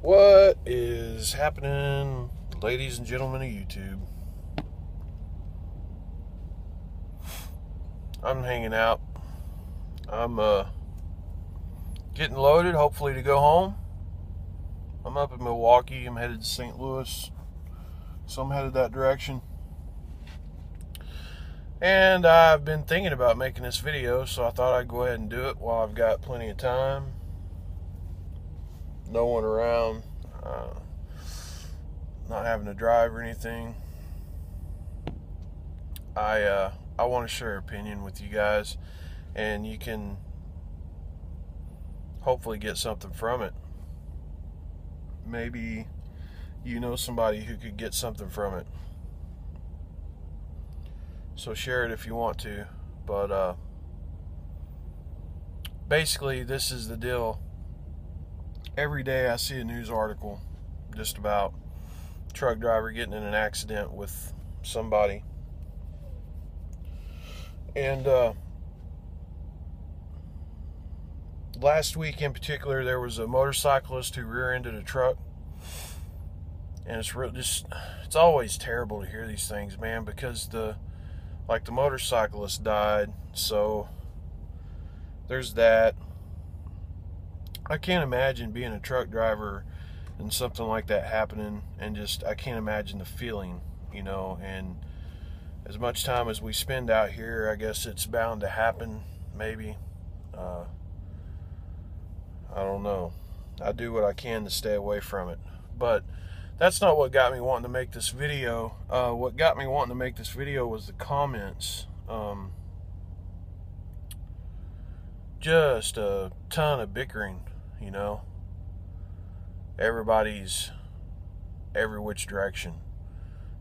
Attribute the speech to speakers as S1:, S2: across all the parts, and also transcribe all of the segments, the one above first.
S1: What is happening, ladies and gentlemen of YouTube? I'm hanging out. I'm getting loaded, hopefully to go home. I'm up in Milwaukee. I'm headed to St. Louis, so I'm headed that direction. And I've been thinking about making this video, so I thought I'd go ahead and do it while I've got plenty of time. No one around, not having to drive or anything. I want to share an opinion with you guys, and you can hopefully get something from it. Maybe you know somebody who could get something from it. So share it if you want to. But basically, this is the deal. Every day I see a news article just about truck driver getting in an accident with somebody. And last week in particular, there was a motorcyclist who rear-ended a truck. And it's always terrible to hear these things, man, because the motorcyclist died, so there's that. I can't imagine being a truck driver and something like that happening, and I can't imagine the feeling, and as much time as we spend out here, I guess it's bound to happen, maybe. I don't know. I do what I can to stay away from it, but that's not what got me wanting to make this video. What got me wanting to make this video was the comments. Just a ton of bickering, Everybody's every which direction.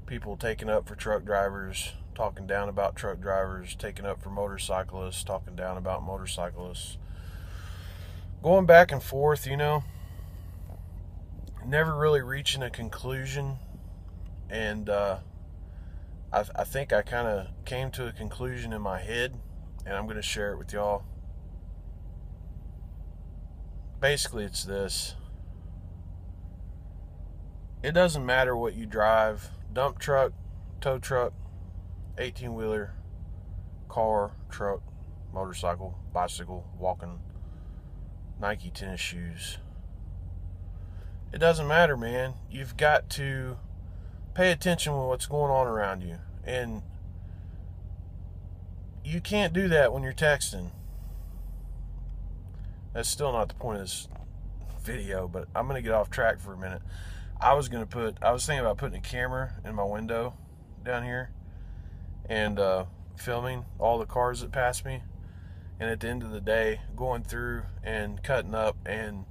S1: People taking up for truck drivers, talking down about truck drivers, taking up for motorcyclists, talking down about motorcyclists. Going back and forth, never really reaching a conclusion. And I think I kind of came to a conclusion in my head, and I'm going to share it with y'all. Basically, it's this. It doesn't matter what you drive: dump truck, tow truck, 18-wheeler, car, truck, motorcycle, bicycle, walking, Nike tennis shoes. It doesn't matter, man. You've got to pay attention to what's going on around you. And you can't do that when you're texting. That's still not the point of this video, but I'm going to get off track for a minute. I was thinking about putting a camera in my window down here and filming all the cars that pass me. And at the end of the day, going through and cutting up and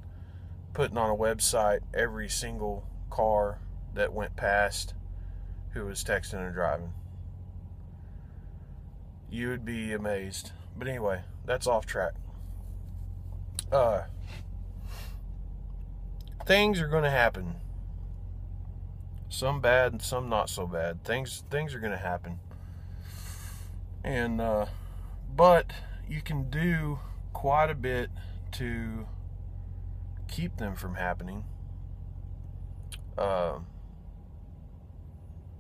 S1: putting on a website every single car that went past who was texting and driving. You would be amazed. But anyway, that's off track. Things are going to happen. Some bad and some not so bad. Things are going to happen. And but you can do quite a bit to keep them from happening.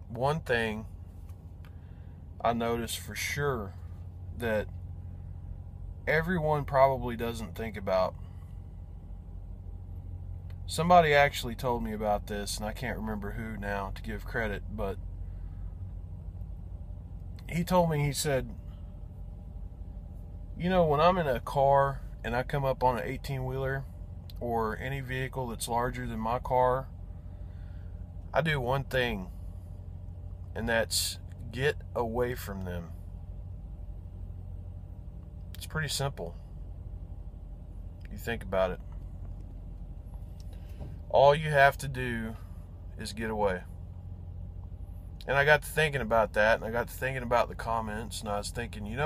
S1: One thing I noticed for sure that everyone probably doesn't think about. Somebody actually told me about this, and I can't remember who now to give credit, but he told me, he said, when I'm in a car and I come up on an 18-wheeler or any vehicle that's larger than my car, I do one thing, and that's get away from them. It's pretty simple. You think about it. All you have to do is get away. And I got to thinking about that, and I got to thinking about the comments, and I was thinking,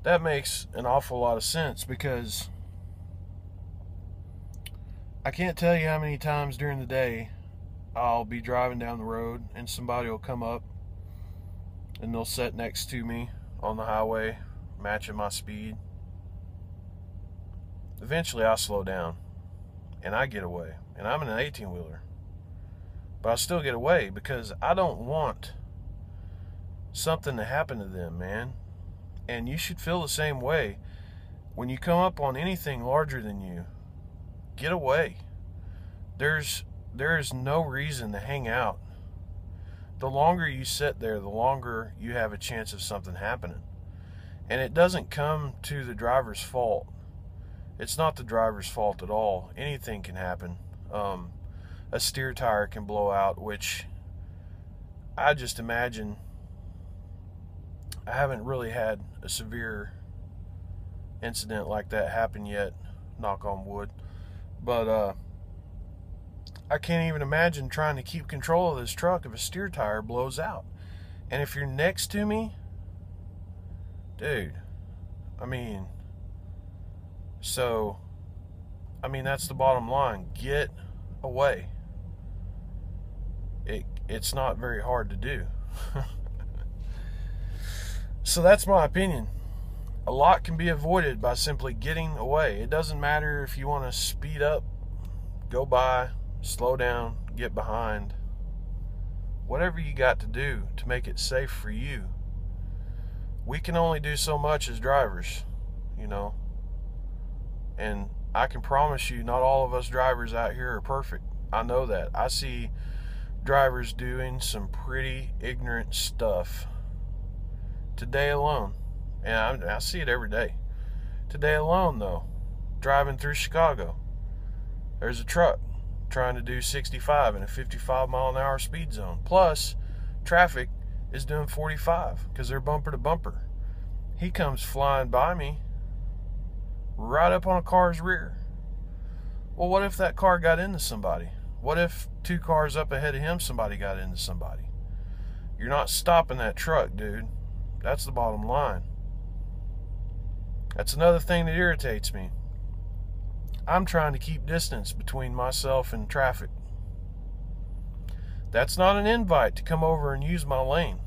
S1: that makes an awful lot of sense, because I can't tell you how many times during the day I'll be driving down the road and somebody will come up and they'll sit next to me on the highway, matching my speed. Eventually I'll slow down, and I get away. And I'm in an 18-wheeler. But I still get away because I don't want something to happen to them, man. And you should feel the same way. When you come up on anything larger than you, get away. There is no reason to hang out. The longer you sit there, the longer you have a chance of something happening. And it doesn't come to the driver's fault. It's not the driver's fault at all. Anything can happen. A steer tire can blow out, which I just imagine. I haven't really had a severe incident like that happen yet, knock on wood. But I can't even imagine trying to keep control of this truck if a steer tire blows out. And if you're next to me, dude, that's the bottom line. Get away. It's not very hard to do. So that's my opinion. A lot can be avoided by simply getting away. It doesn't matter if you want to speed up, go by, slow down, get behind. Whatever you got to do to make it safe for you. We can only do so much as drivers, And I can promise you, not all of us drivers out here are perfect. I know that. I see drivers doing some pretty ignorant stuff. Today alone, and I see it every day. Today alone, though, driving through Chicago, there's a truck trying to do 65 in a 55-mile-an-hour speed zone. Plus, traffic is doing 45 because they're bumper to bumper. He comes flying by me right up on a car's rear. Well, what if that car got into somebody? What if 2 cars up ahead of him, somebody got into somebody? You're not stopping that truck, dude. That's the bottom line. That's another thing that irritates me. I'm trying to keep distance between myself and traffic. That's not an invite to come over and use my lane.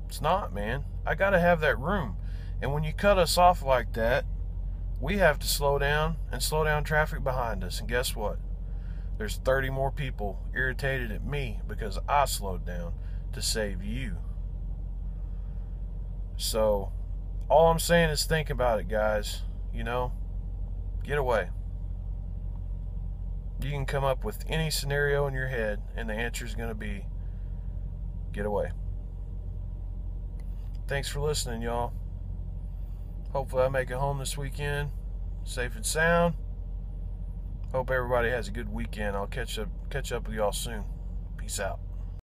S1: It's not, man. I gotta have that room. And when you cut us off like that, we have to slow down and slow down traffic behind us. And guess what? There's 30 more people irritated at me because I slowed down to save you. So, all I'm saying is think about it, guys. Get away. You can come up with any scenario in your head, and the answer is going to be get away. Thanks for listening, y'all. Hopefully I make it home this weekend, safe and sound. Hope everybody has a good weekend. I'll catch up with y'all soon. Peace out.